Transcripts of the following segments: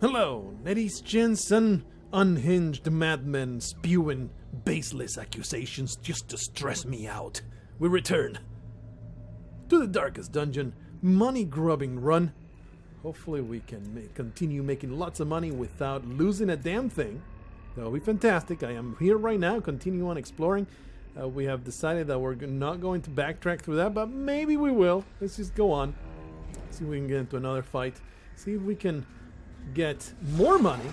Hello, ladies, gents, and unhinged madmen spewing baseless accusations just to stress me out. We return to the darkest dungeon, money-grubbing run. Hopefully we can continue making lots of money without losing a damn thing. That would be fantastic. I am here right now, continue on exploring. We have decided that we're not going to backtrack through that, but maybe we will. Let's just go on. See if we can get into another fight. See if we can get more money.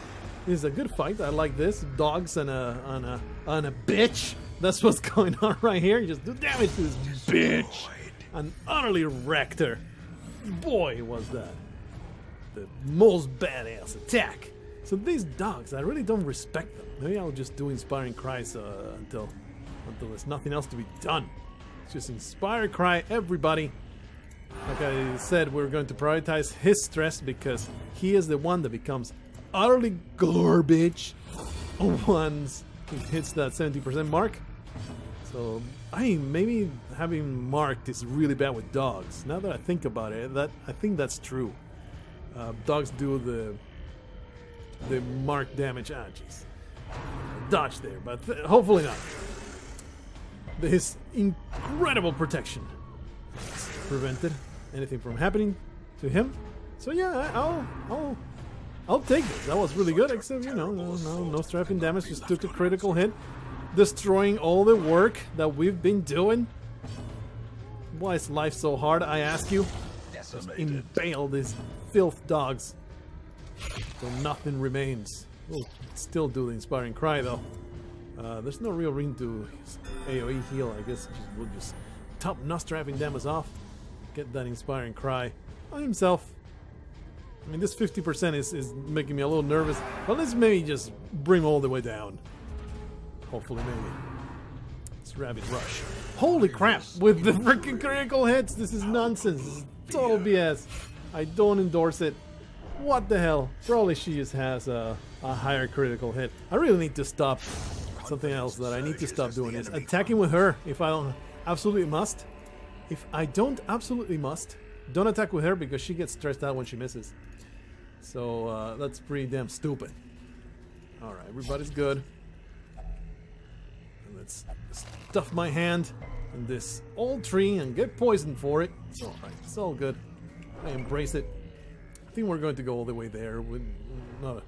This is a good fight. I like this. Dogs and a bitch. That's what's going on right here. You just do damage to this bitch and utterly wrecked her. Boy, was that the most badass attack. So these dogs, I really don't respect them. Maybe I'll just do inspiring cries until there's nothing else to be done. It's just inspire cry everybody. Like I said, we're going to prioritize his stress because he is the one that becomes utterly garbage once he hits that 70% mark. So maybe having marked is really bad with dogs. Now that I think about it, I think that's true. Dogs do the mark damage. Ah, jeez, dodge there, but hopefully not. His incredible protection prevented anything from happening to him. So yeah, I'll take this. That was really good, except you know, no strapping damage. Just took a critical hit, destroying all the work that we've been doing. Why is life so hard, I ask you? Just impale these filth dogs so nothing remains. We'll still do the inspiring cry though. There's no real reason to AoE heal. I guess we'll just top not-strapping damage off. Get that inspiring cry on himself. I mean, this 50% is making me a little nervous, but let's maybe just bring all the way down. Hopefully, maybe. It's Rabbit Rush. Holy crap! With the freaking critical hits, this is nonsense. This is total BS. I don't endorse it. What the hell? Probably she just has a higher critical hit. I really need to stop. Something else that I need to stop doing is attacking with her if I don't absolutely must. If I don't absolutely must, don't attack with her because she gets stressed out when she misses. So that's pretty damn stupid. Alright, everybody's good. Let's stuff my hand in this old tree and get poisoned for it. It's alright, it's all good. I embrace it. I think we're going to go all the way there. With not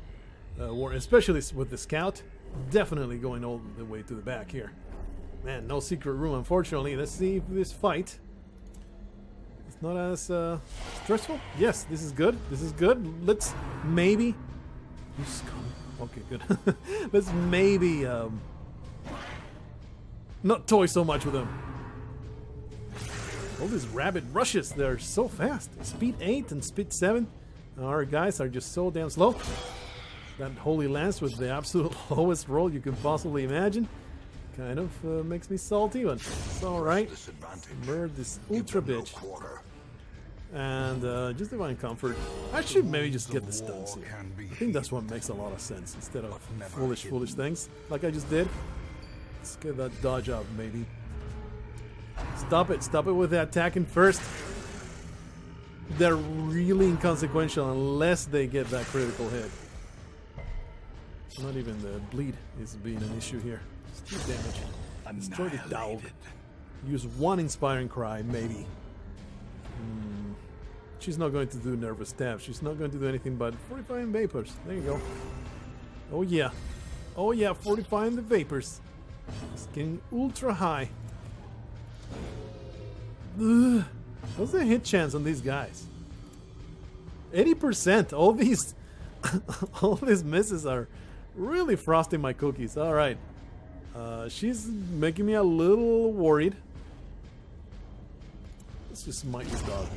a war, especially with the scout. Definitely going all the way to the back here. Man, no secret room, unfortunately. Let's see if this fight is not as stressful. Yes, this is good. This is good. Let's maybe... You scum. Okay, good. Let's maybe not toy so much with them. All these rabbit rushes, they're so fast. Speed 8 and speed 7. Our guys are just so damn slow. That Holy Lance with the absolute lowest roll you can possibly imagine. Kind of makes me salty, but it's alright. Murder this ultra bitch. And just Divine Comfort. I should maybe just get the stuns here. I think that's what makes a lot of sense instead of foolish things like I just did. Let's get that dodge up, maybe. Stop it with the attacking first. They're really inconsequential unless they get that critical hit. Not even the bleed is being an issue here. Just do damage. Destroy the dog. Use one inspiring cry, maybe. She's not going to do nervous stab. She's not going to do anything but fortifying vapors. There you go. Oh yeah. Oh yeah, fortifying the vapors. It's getting ultra high. Ugh. What's the hit chance on these guys? 80%. All these misses are really frosting my cookies. Alright. She's making me a little worried. Let's just smite this dog.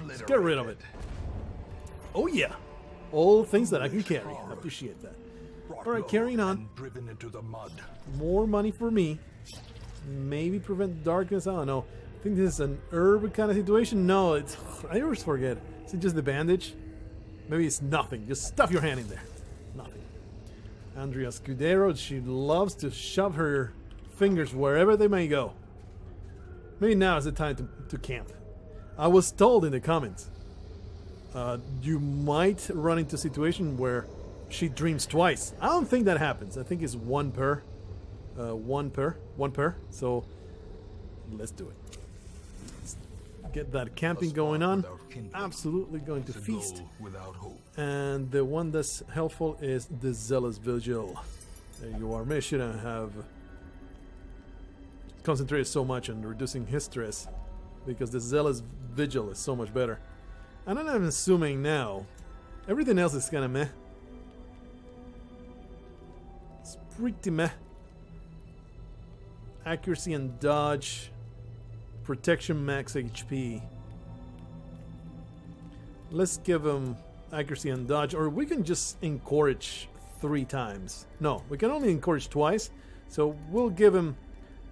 Let's get rid of it. Oh yeah. All things that I can carry. I appreciate that. Alright, carrying on. More money for me. Maybe prevent darkness. I don't know. I think this is an herb kind of situation. No, it's... I always forget. Is it just the bandage? Maybe it's nothing. Just stuff your hand in there. Nothing. Andrea Scudero, she loves to shove her fingers wherever they may go. Maybe now is the time to camp. I was told in the comments you might run into a situation where she dreams twice. I don't think that happens. I think it's one per. One per. So let's do it. Let's get that camping going on. Absolutely going to feast. And the one that's helpful is the Zealous Vigil. There you are. Maybe I shouldn't have concentrated so much on reducing his stress, because the Zealous Vigil is so much better. And I'm assuming now everything else is kind of meh. It's pretty meh. Accuracy and dodge, protection max HP. Let's give him accuracy and dodge, or we can just encourage 3 times. No, we can only encourage twice, so we'll give him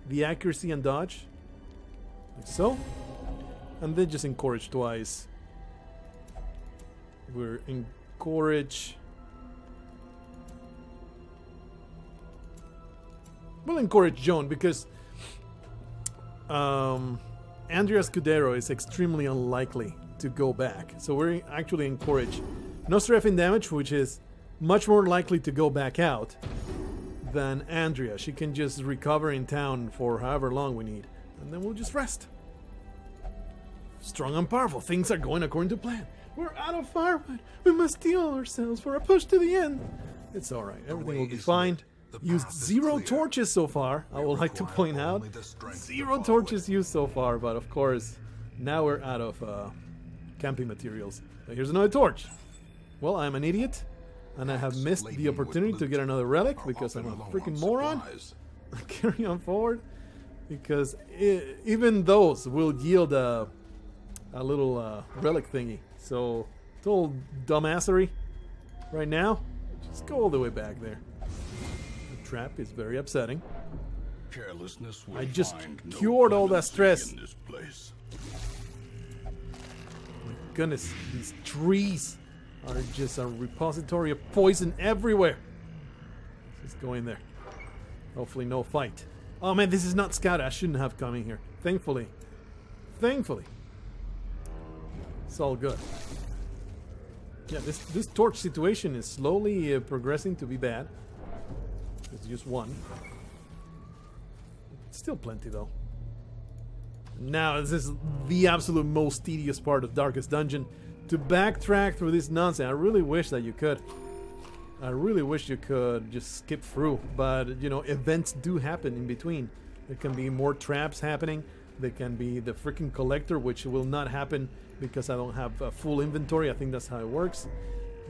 the accuracy and dodge, like so, and then just encourage twice. We're encourage. We'll encourage Joan because Andrea Scudero is extremely unlikely to go back. So we're actually encourage Nostrefin damage, which is much more likely to go back out than Andrea. She can just recover in town for however long we need, and then we'll just rest. Strong and powerful. Things are going according to plan. We're out of firewood. We must steel ourselves for a push to the end. It's alright. Everything will be fine. Used 0 torches so far. I would like to point out 0 torches used so far, but of course now we're out of camping materials. Here's another torch. Well, I'm an idiot and I have missed the opportunity to get another relic because I'm a freaking moron. Carry on forward, because even those will yield a little relic thingy. So total dumbassery right now. Just go all the way back there. Trap is very upsetting. I just cured all that stress. My goodness, these trees are just a repository of poison everywhere. Let's go in there. Hopefully no fight. Oh man, this is not scout. I shouldn't have come in here. Thankfully. It's all good. Yeah, this torch situation is slowly progressing to be bad. It's just one. Still plenty though. Now this is the absolute most tedious part of Darkest Dungeon. To backtrack through this nonsense. I really wish that you could. I really wish you could just skip through. But, you know, events do happen in between. There can be more traps happening. There can be the freaking collector, which will not happen because I don't have a full inventory. I think that's how it works.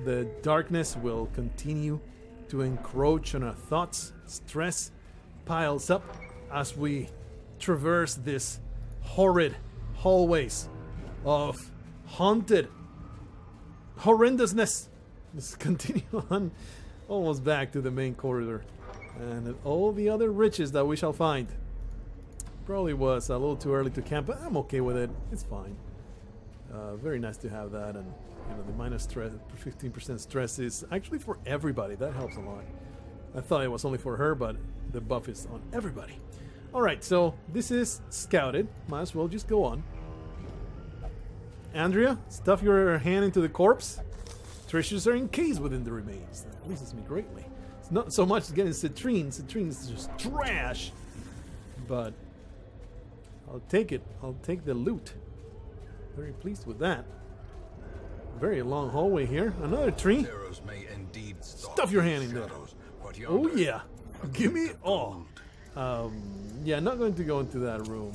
The darkness will continue to encroach on our thoughts. Stress piles up as we traverse this horrid hallways of haunted horrendousness. Let's continue on almost back to the main corridor and all the other riches that we shall find. Probably was a little too early to camp, but I'm okay with it. It's fine. Very nice to have that, and you know, the minus stress, 15% stress is actually for everybody. That helps a lot. I thought it was only for her, but the buff is on everybody. Alright, so this is scouted. Might as well just go on. Andrea, stuff your hand into the corpse. Treasures are encased within the remains. That pleases me greatly. It's not so much getting citrine. Citrine is just trash. But I'll take it. I'll take the loot. Very pleased with that. Very long hallway here. Another tree. Stuff your hand in there. Oh yeah. Give me all. Yeah, not going to go into that room.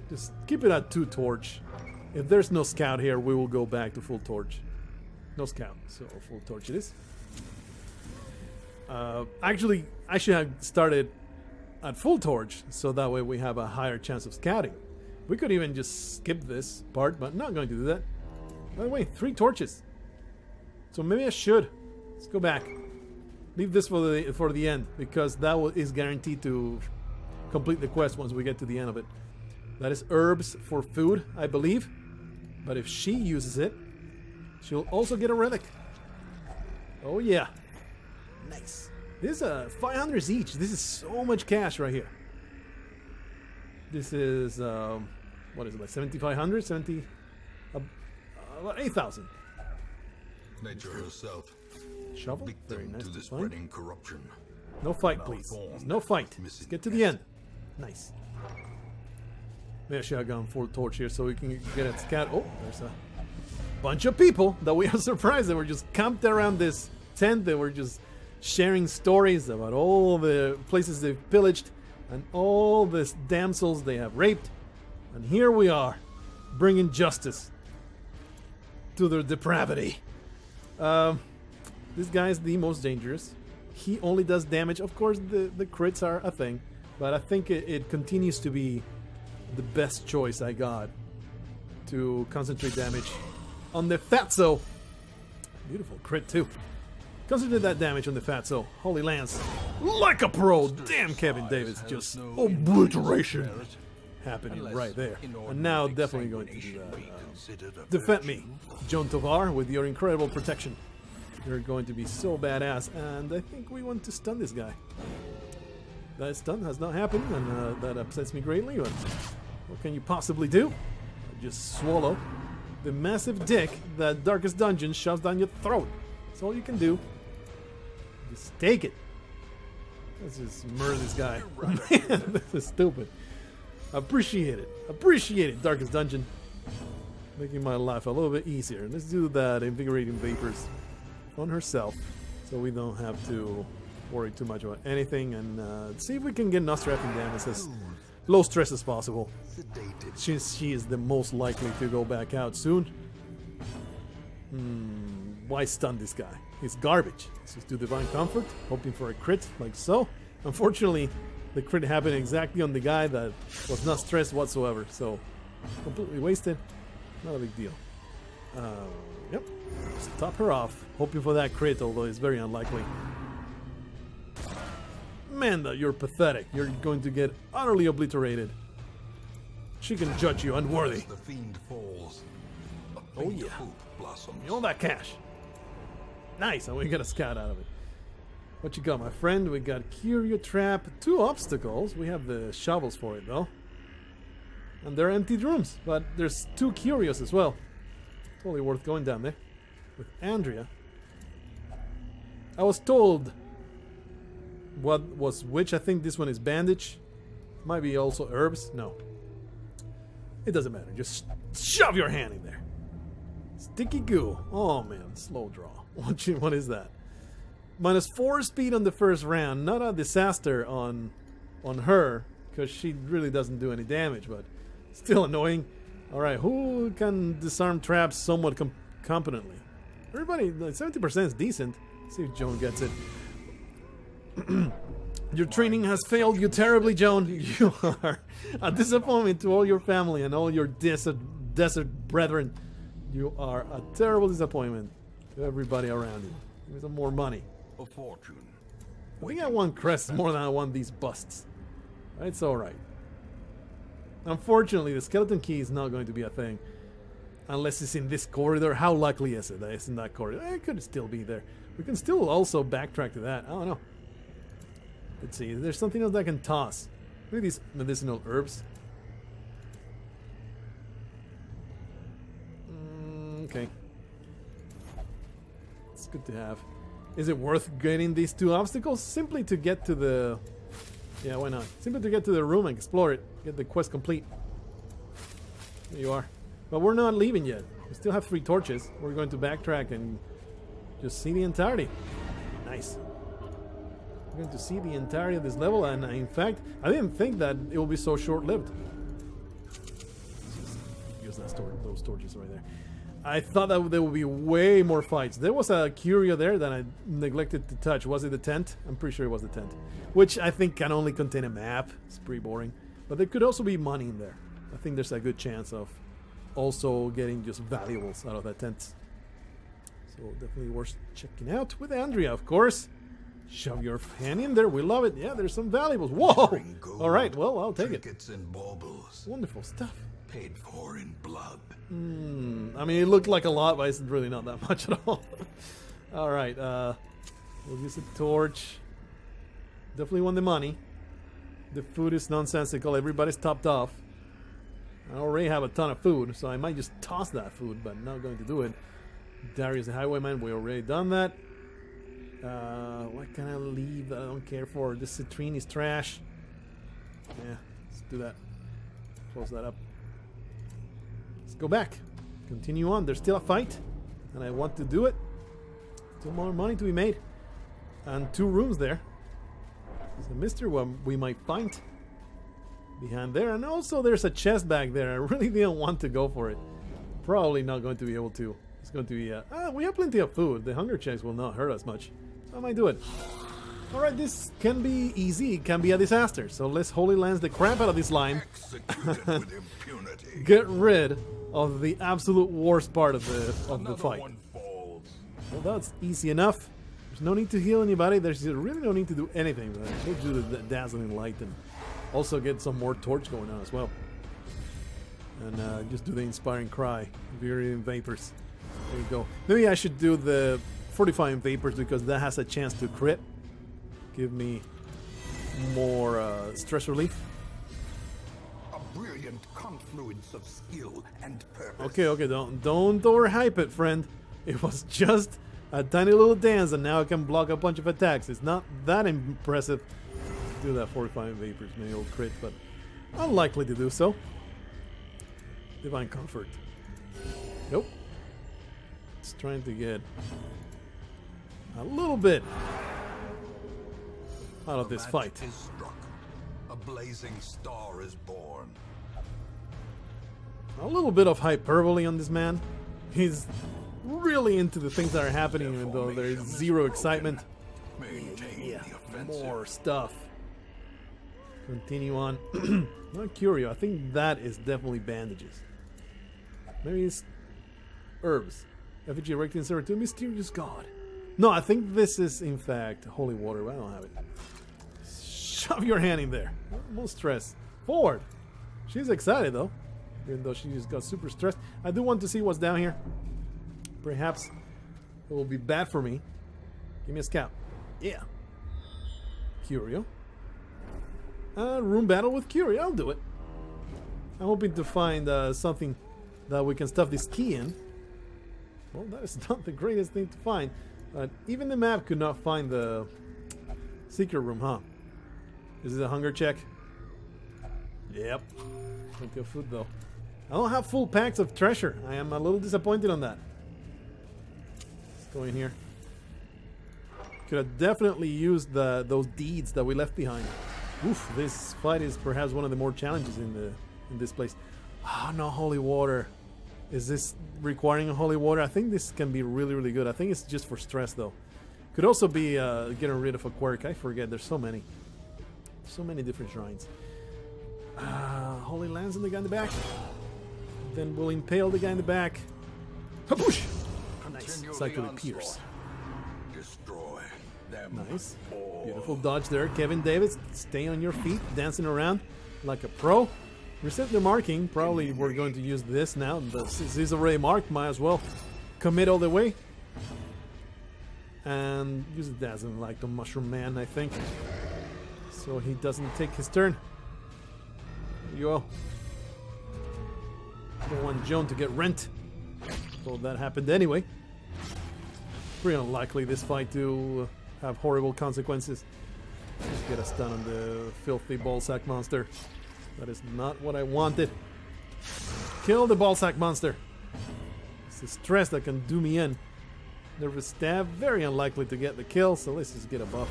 Just keep it at 2 torch. If there's no scout here, we will go back to full torch. No scout, so full torch it is. Actually, I should have started at full torch, so that way we have a higher chance of scouting. We could even just skip this part, but not going to do that. By the way, 3 torches. So maybe I should. Let's go back. Leave this for the end, because that is guaranteed to complete the quest once we get to the end of it. That is herbs for food, I believe. But if she uses it, she'll also get a relic. Oh yeah. Nice. This is 500 each. This is so much cash right here. This is what is it, like 7,500? 70, a about 8,000. Nature herself. Shovel? Very Victim nice to the to find. spreading corruption. No fight, please. No fight. Let's get to the end. Nice. Maybe I should have gone full torch here so we can get a scout. Oh, there's a bunch of people that we are surprised that were just camped around this tent. They were just sharing stories about all the places they've pillaged and all the damsels they have raped. And here we are, bringing justice to their depravity. This guy is the most dangerous. He only does damage. Of course, the crits are a thing, but I think it continues to be the best choice I got to concentrate damage on the Fatso. Beautiful crit too. Concentrate that damage on the Fatso. Holy Lance. Like a pro. Damn, Kevin Davis. Just obliteration happening right there. And now definitely going to do that. Defend me, Joan Tovar, with your incredible protection. You're going to be so badass, and I think we want to stun this guy. That stun has not happened, and that upsets me greatly, but what can you possibly do? Just swallow the massive dick that Darkest Dungeon shoves down your throat. That's all you can do. Just take it. Let's just murder this guy. Man, this is stupid. Appreciate it. Appreciate it, Darkest Dungeon. Making my life a little bit easier. Let's do that invigorating vapors on herself, so we don't have to worry too much about anything, and see if we can get Nostrath and damage as low stress as possible, since she is the most likely to go back out soon. Why stun this guy? He's garbage. Let's just do Divine Comfort, hoping for a crit, like so. Unfortunately, the crit happened exactly on the guy that was not stressed whatsoever, so completely wasted. Not a big deal. Yep. Just top her off, hoping for that crit, although it's very unlikely. Manda, you're pathetic. You're going to get utterly obliterated. She can judge you unworthy. The fiend falls. Oh yeah. You know that cash. Nice, and we got a scout out of it. What you got, my friend? We got Curio Trap, 2 obstacles. We have the shovels for it, though. And they're empty rooms, but there's 2 curios as well. Totally worth going down there with Andrea. I was told what was which. I think this one is bandage. Might be also herbs. No. It doesn't matter. Just shove your hand in there. Sticky goo. Oh man, slow draw. What is that? -4 speed on the first round. Not a disaster on her, because she really doesn't do any damage, but still annoying. Alright, who can disarm traps somewhat competently? Everybody, 70% is decent. Let's see if Joan gets it. Your training has failed you terribly, Joan. You are a disappointment to all your family and all your desert brethren. You are a terrible disappointment to everybody around you. Give me some more money. A fortune. I think I want crests more than I want these busts. It's alright. Unfortunately, the skeleton key is not going to be a thing. Unless it's in this corridor. How likely is it that it's in that corridor? It could still be there. We can still also backtrack to that. I don't know. Let's see. There's something else that I can toss. Maybe these medicinal herbs. Okay. It's good to have. Is it worth getting these 2 obstacles? Simply to get to the... Yeah, why not? Simply to get to the room and explore it. Get the quest complete. There you are. But we're not leaving yet. We still have 3 torches. We're going to backtrack and just see the entirety. Nice. We're going to see the entirety of this level, and in fact, I didn't think that it will be so short-lived. Use those torches right there. I thought that there would be way more fights. There was a curio there that I neglected to touch. Was it the tent? I'm pretty sure it was the tent. Which I think can only contain a map. It's pretty boring. But there could also be money in there. I think there's a good chance of also getting just valuables out of that tent. So definitely worth checking out with Andrea, of course. Shove your hand in there. We love it. Yeah, there's some valuables. Whoa! All right, well, I'll take it. And baubles. Wonderful stuff. Paid for in blood. I mean, it looked like a lot, but it's really not that much at all. All right, we'll use a torch. Definitely want the money. The food is nonsensical. Everybody's topped off. I already have a ton of food, so I might just toss that food, but not going to do it. Darius the Highwayman, we already done that. What can I leave that I don't care for? This citrine is trash. Yeah, let's do that. Close that up. Let's go back. Continue on. There's still a fight, and I want to do it. Still more money to be made. And 2 rooms there. There's a mystery one we might find behind there. And also there's a chest back there. I really didn't want to go for it. Probably not going to be able to. It's going to be... we have plenty of food. The hunger checks will not hurt us much. So I might do it. Alright, this can be easy. It can be a disaster. So let's Holy Lance the crap out of this line. With impunity. Get rid of the absolute worst part of the fight. One falls. Well, that's easy enough. There's no need to heal anybody. There's really no need to do anything. Let's do the dazzling light and also get some more torch going on as well. And just do the inspiring cry. Viridian vapors. There you go. Maybe I should do the fortifying vapors because that has a chance to crit. Give me more stress relief. A brilliant confluence of skill and purpose. Okay, don't overhype it, friend. It was just a tiny little dance, and now I can block a bunch of attacks. It's not that impressive. Do that fortifying vapors, maybe it'll crit, but unlikely to do so. Divine comfort. Nope. It's trying to get a little bit out of this fight. Is struck. A blazing star is born. A little bit of hyperbole on this man. He's really into the things that are happening, even though there's zero excitement. Maintain the offensive. More stuff. Continue on. Not curio. I think that is definitely bandages. Maybe it's herbs. Effigy erected in service to a mysterious god. No, I think this is in fact holy water, but I don't have it. Shove your hand in there. No stress. Forward. She's excited though, even though she just got super stressed. I do want to see what's down here. Perhaps it will be bad for me. Give me a scout. Yeah. Curio. Room battle with Curio. I'll do it. I'm hoping to find something that we can stuff this key in. Well, that is not the greatest thing to find. Even the map could not find the secret room, huh? Is it a hunger check? Yep. Plenty of food, though. I don't have full packs of treasure. I am a little disappointed on that. Let's go in here. Could have definitely used those deeds that we left behind. Oof, this fight is perhaps one of the more challenges in this place. Ah, no holy water. Is this requiring a holy water? I think this can be really, really good. I think it's just for stress, though. Could also be getting rid of a quirk. I forget. There's so many. So many different shrines. Holy Lance on the guy in the back. Then we'll impale the guy in the back. Push! Nice. Cycling pierce. Destroy them. Nice. All. Beautiful dodge there. Kevin Davis, stay on your feet, dancing around like a pro. Reset the marking. Probably we're going to use this now. Since he's already marked, might as well commit all the way. And use the dazzling like the Mushroom Man, I think. So he doesn't take his turn. There you go. Don't want Joan to get rent. So that happened anyway. Pretty unlikely this fight to have horrible consequences. Just get a stun on the filthy ballsack monster. That is not what I wanted. Kill the ballsack monster. It's the stress that can do me in. Nervous stab, very unlikely to get the kill, so let's just get a buff.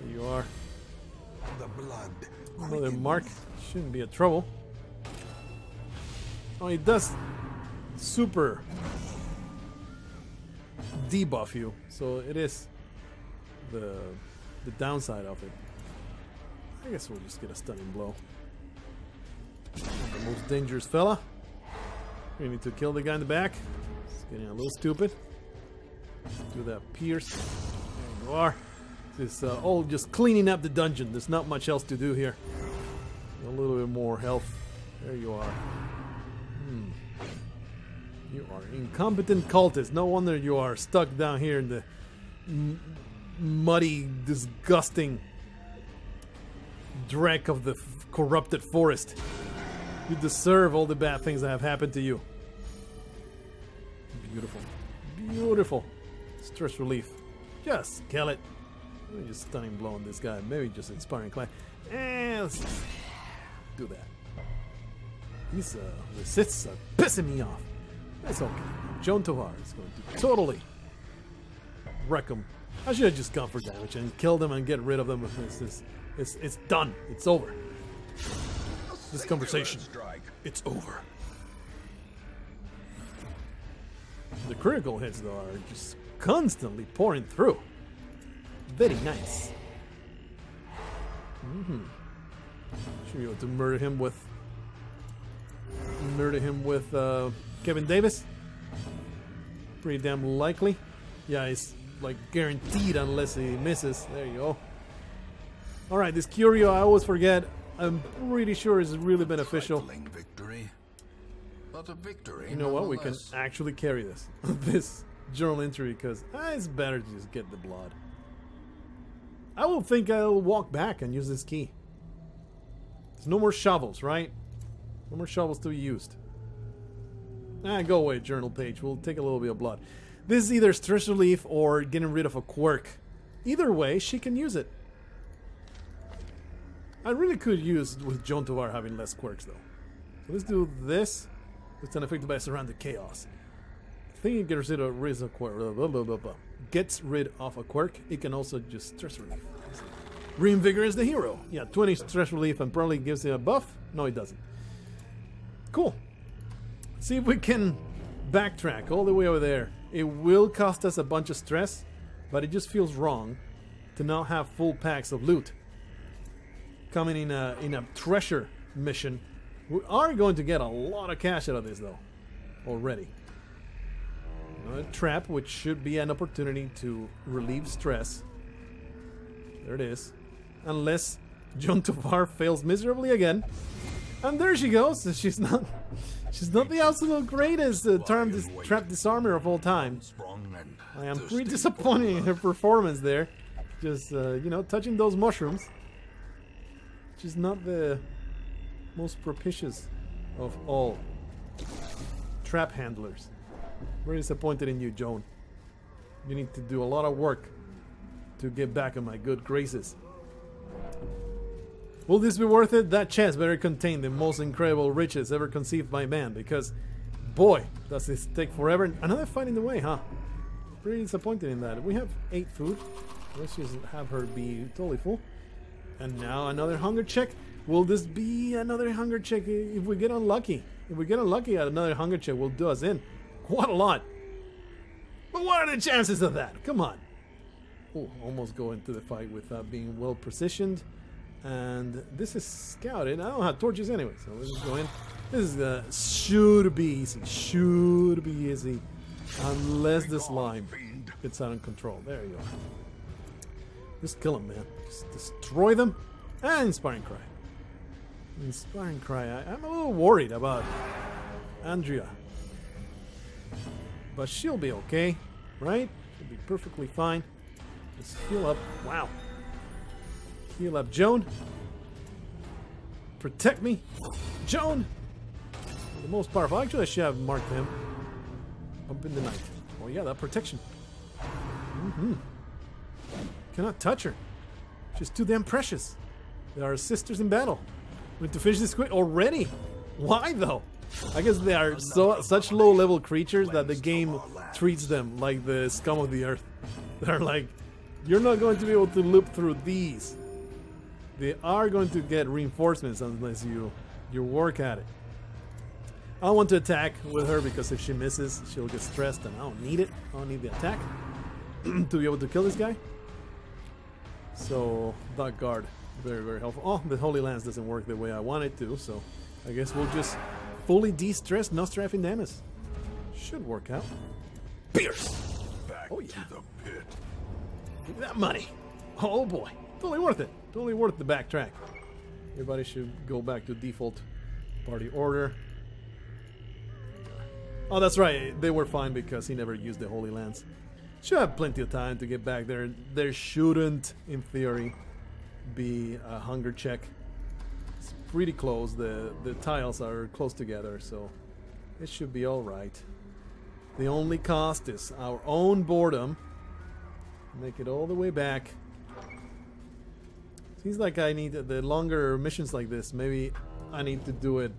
There you are. The blood. Another mark. Shouldn't be a trouble. Oh, it does super debuff you, so it is the downside of it. I guess we'll just get a stunning blow. Not the most dangerous fella. We need to kill the guy in the back. It's getting a little stupid. Do that pierce. There you are. This is all just cleaning up the dungeon. There's not much else to do here. A little bit more health. There you are. You are incompetent cultist. No wonder you are stuck down here in the muddy, disgusting dreck of the corrupted forest. You deserve all the bad things that have happened to you. Beautiful. Beautiful. Stress relief. Just kill it. Maybe just stunning blow on this guy. Maybe just inspiring clay. Let's just do that. These resists are pissing me off. That's okay. Joan Tovar is going to totally wreck him. I should have just gone for damage and killed them and get rid of them. It's done. It's over. This conversation, it's over. The critical hits, though, are just constantly pouring through. Very nice. Should be able to murder him with Kevin Davis. Pretty damn likely. Yeah, it's like guaranteed unless he misses. There you go. Alright, this Curio I always forget. I'm pretty sure is really beneficial. Victory, but a victory. You know what? We can actually carry this. This journal entry because it's better to just get the blood. I will think I'll walk back and use this key. There's no more shovels, right? No more shovels to be used. Go away, journal page. We'll take a little bit of blood. This is either stress relief or getting rid of a quirk. Either way, she can use it. I really could use with Joan Tovar having less quirks, though. So let's do this. It's unaffected by surrounding chaos. I think it gets rid of a quirk. Gets rid of a quirk. It can also just stress relief. Reinvigorates the hero. Yeah, 20 stress relief and probably gives him a buff. No, it doesn't. Cool. See if we can backtrack all the way over there. It will cost us a bunch of stress, but it just feels wrong to not have full packs of loot. Coming in a treasure mission. We are going to get a lot of cash out of this, though, already. A trap, which should be an opportunity to relieve stress. There it is. Unless Joan Tovar fails miserably again. And there she goes. She's not the absolute greatest trap disarmer of all time. I am pretty disappointed in her performance there. Just, you know, touching those mushrooms. She's not the most propitious of all trap handlers. Very disappointed in you, Joan. You need to do a lot of work to get back in my good graces. Will this be worth it? That chest better contain the most incredible riches ever conceived by man, because, boy, does this take forever. Another fight in the way, huh? Pretty disappointed in that. We have 8 food. Let's just have her be totally full. And now another hunger check. Will this be another hunger check if we get unlucky? If we get unlucky at another hunger check, will do us in. What a lot. But what are the chances of that? Come on. Oh, almost go into the fight without being well positioned. And this is scouted. I don't have torches anyway, so let's just go in. This is should be easy. Should be easy. Unless the slime gets out of control. There you go. Just kill them, man. Just destroy them. And Inspiring Cry. Inspiring Cry. I'm a little worried about Andrea. But she'll be okay, right? She'll be perfectly fine. Just heal up. Wow. Heal up Joan. Protect me. Joan! The most powerful. Actually, I should have marked him. Bump in the night. Oh yeah, that protection. Cannot touch her. She's too damn precious. They are sisters in battle. We have to finish this quick already. Why though? I guess they are such low-level creatures that the game treats them like the scum of the earth. They're like, you're not going to be able to loop through these. They are going to get reinforcements unless you work at it. I don't want to attack with her because if she misses, she'll get stressed, and I don't need it. I don't need the attack to be able to kill this guy. So that guard, very, very helpful. Oh, the Holy Lance doesn't work the way I want it to, so I guess we'll just fully de-stress Nostrafin Damus. Should work out. Pierce! Back oh yeah. to the pit. Give me that money. Oh boy. Totally worth it. Totally worth the backtrack. Everybody should go back to default party order. Oh, that's right. They were fine because he never used the Holy Lance. Should have plenty of time to get back there. There shouldn't, in theory, be a hunger check. It's pretty close. The tiles are close together, so it should be all right. The only cost is our own boredom. Make it all the way back. Seems like I need the longer missions like this. Maybe I need to do it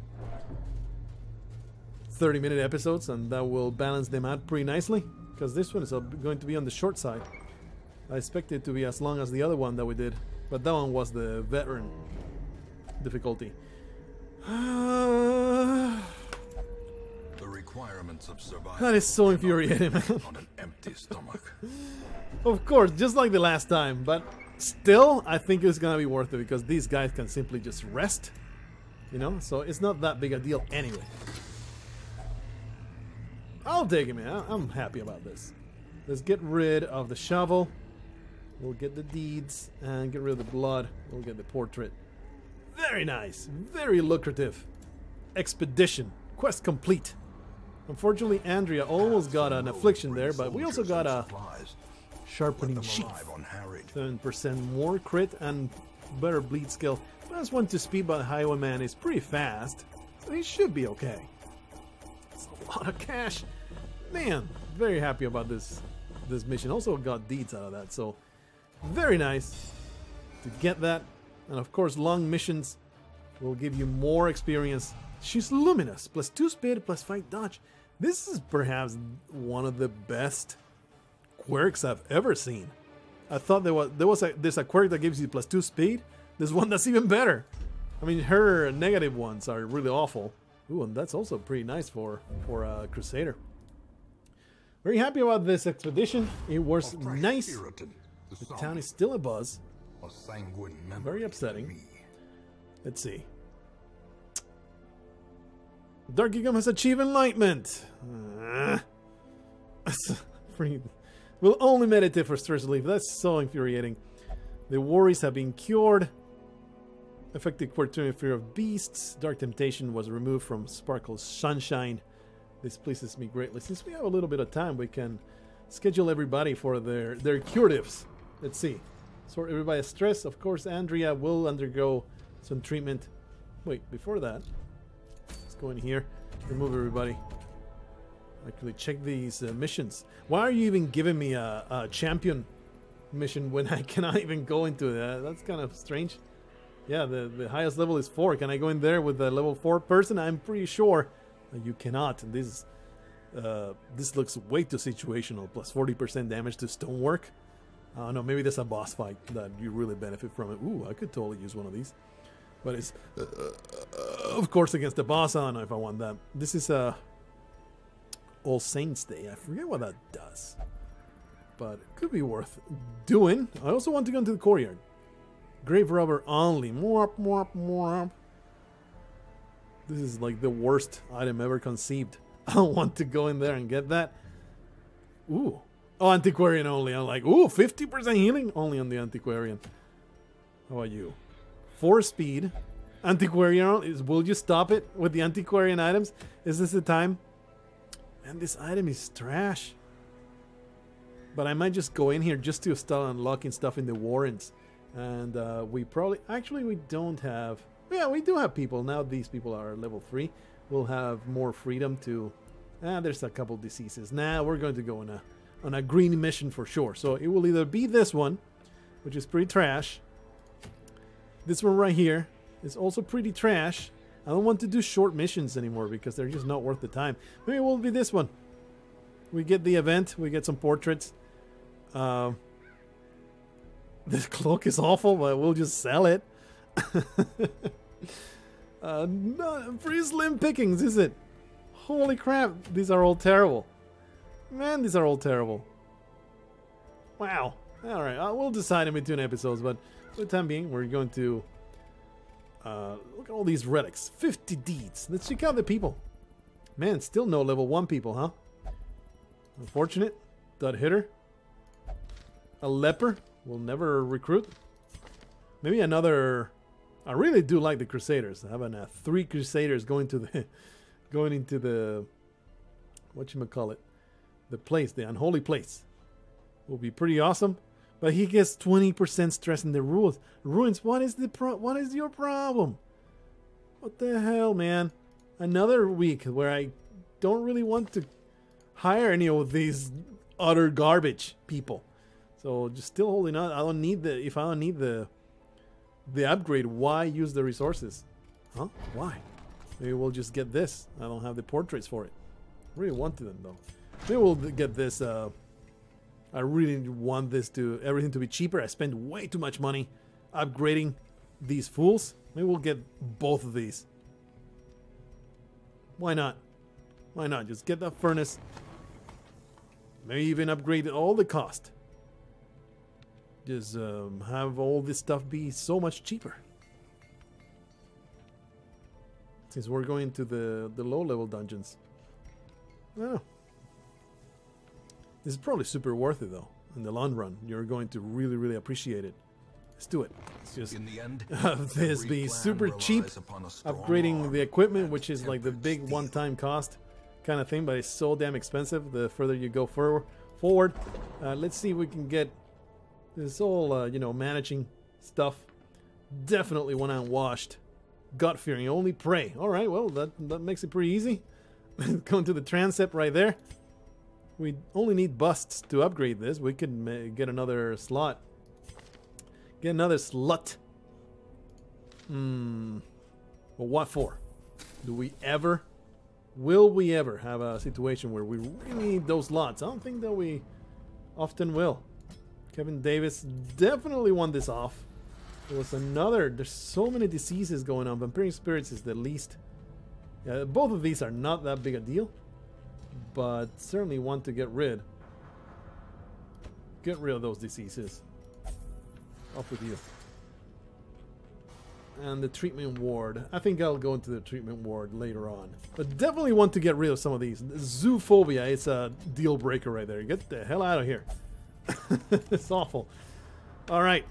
30-minute episodes, and that will balance them out pretty nicely. Because this one is going to be on the short side. I expect it to be as long as the other one that we did, but that one was the veteran difficulty. The requirements of survival. That is so infuriating, man. On an empty stomach. Of course, just like the last time, but still, I think it's gonna be worth it because these guys can simply just rest, you know. So it's not that big a deal anyway. I'll take it, man. I'm happy about this. Let's get rid of the shovel. We'll get the deeds and get rid of the blood. We'll get the portrait. Very nice. Very lucrative. Expedition. Quest complete. Unfortunately, Andrea almost got an affliction there, but we also got a sharpening sheath. 7% more crit and better bleed skill. Plus 1 to speed, but the highwayman is pretty fast, so he should be okay. It's a lot of cash. Man, very happy about this mission. Also got deeds out of that, so very nice to get that. And of course, long missions will give you more experience. She's luminous, plus 2 speed, plus 5 dodge. This is perhaps one of the best quirks I've ever seen. I thought there's a quirk that gives you plus 2 speed. There's one that's even better. I mean, her negative ones are really awful. Ooh, and that's also pretty nice for a Crusader. Very happy about this expedition. It was nice. The town is still abuzz. Very upsetting. Let's see. Dark Ecom has achieved enlightenment. We'll only meditate for stress relief. That's so infuriating. The worries have been cured. Effective quaternion fear of beasts. Dark temptation was removed from Sparkle's sunshine. This pleases me greatly. Since we have a little bit of time, we can schedule everybody for their curatives. Let's see. Sort everybody's stress. Of course, Andrea will undergo some treatment. Wait, before that, let's go in here. Remove everybody. Actually, check these missions. Why are you even giving me a champion mission when I cannot even go into that? That's kind of strange. Yeah, the highest level is 4. Can I go in there with a level 4 person? I'm pretty sure you cannot. This looks way too situational. Plus 40% damage to stonework. I don't know, maybe there's a boss fight that you really benefit from it. Ooh, I could totally use one of these. But it's, of course, against the boss. I don't know if I want that. This is All Saints Day. I forget what that does. But it could be worth doing. I also want to go into the courtyard. Grave robber only. Morp, morp, morp. This is like the worst item ever conceived. I don't want to go in there and get that. Ooh. Oh, antiquarian only. I'm like, ooh, 50% healing? Only on the antiquarian. How about you? 4 speed. Antiquarian. Will you stop it with the antiquarian items? Is this the time? And this item is trash. But I might just go in here just to start unlocking stuff in the warrants. And we probably... Actually, we don't have... Yeah, we do have people. Now these people are level 3. We'll have more freedom to... there's a couple diseases. Now we're going to go on a green mission for sure. So it will either be this one, which is pretty trash. This one right here is also pretty trash. I don't want to do short missions anymore because they're just not worth the time. Maybe it will be this one. We get the event. We get some portraits. This cloak is awful, but we'll just sell it. Not pretty slim pickings, is it? Holy crap, these are all terrible. Man, these are all terrible. Wow. Alright, we'll decide in between episodes, but for the time being, we're going to look at all these relics. 50 deeds. Let's check out the people. Man, still no level 1 people, huh? Unfortunate. Dud hitter. A leper. We'll never recruit. Maybe another... I really do like the Crusaders. Having 3 Crusaders going into the whatchamacallit, the place, the unholy place, will be pretty awesome. But he gets 20% stress in the ruins. What is your problem? What the hell, man? Another week where I don't really want to hire any of these utter garbage people. So just still holding on. I don't need the, if I don't need the upgrade, why use the resources? Huh? Why? Maybe we'll just get this. I don't have the portraits for it. I really wanted them though. Maybe we'll get this. I really want this to, everything to be cheaper. I spend way too much money upgrading these fools. Maybe we'll get both of these. Why not? Why not? Just get that furnace. Maybe even upgrade all the cost. Just have all this stuff be so much cheaper. Since we're going to the low-level dungeons. I don't know. This is probably super worth it though. In the long run, you're going to really, really appreciate it. Let's do it. Let's just In the end, have this be super cheap. Upgrading the equipment, which is like the big one-time cost kind of thing, but it's so damn expensive the further you go forward. Let's see if we can get this whole, you know, managing stuff. Definitely when I'm washed. God-fearing, only pray. Alright, well, that makes it pretty easy. Going to the transept right there. We only need busts to upgrade this. We could get another slot. Get another slut. Well, what for? Do we ever? Will we ever have a situation where we really need those slots? I don't think that we often will. Kevin Davis definitely won this off. There was another. There's so many diseases going on. Vampiric Spirits is the least. Both of these are not that big a deal, but certainly want to get rid. Get rid of those diseases. Off with you. And the treatment ward. I think I'll go into the treatment ward later on. But definitely want to get rid of some of these. Zoophobia is a deal breaker right there. Get the hell out of here. It's awful. Alright.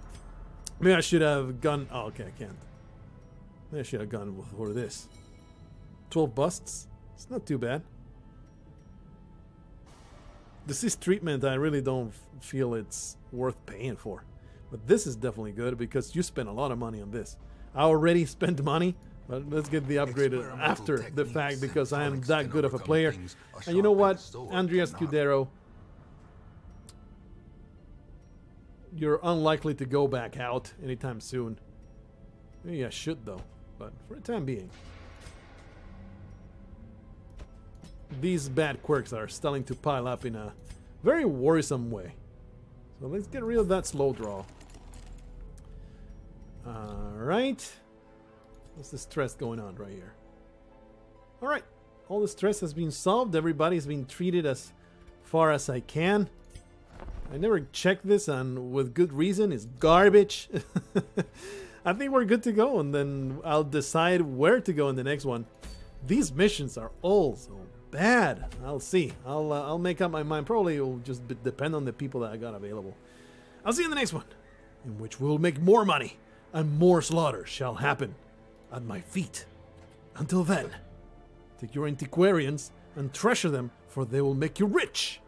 Maybe I should have gone. Oh, okay, I can't. Maybe I should have gone for this. 12 busts. It's not too bad. Disease treatment, I really don't feel it's worth paying for. But this is definitely good because you spend a lot of money on this. I already spent money, but let's get the upgrade after the fact because I am that good of a player. And you know what, Andrea Scudero, you're unlikely to go back out anytime soon. Maybe I should though, but for the time being. These bad quirks are starting to pile up in a very worrisome way. So let's get rid of that slow draw. Alright. What's the stress going on right here? Alright. All the stress has been solved. Everybody's been treated as far as I can. I never checked this, and with good reason. It's garbage. I think we're good to go, and then I'll decide where to go in the next one. These missions are all so bad. I'll see. I'll make up my mind. Probably it'll just depend on the people that I got available. I'll see you in the next one, in which we'll make more money, and more slaughter shall happen at my feet. Until then, take your antiquarians and treasure them, for they will make you rich.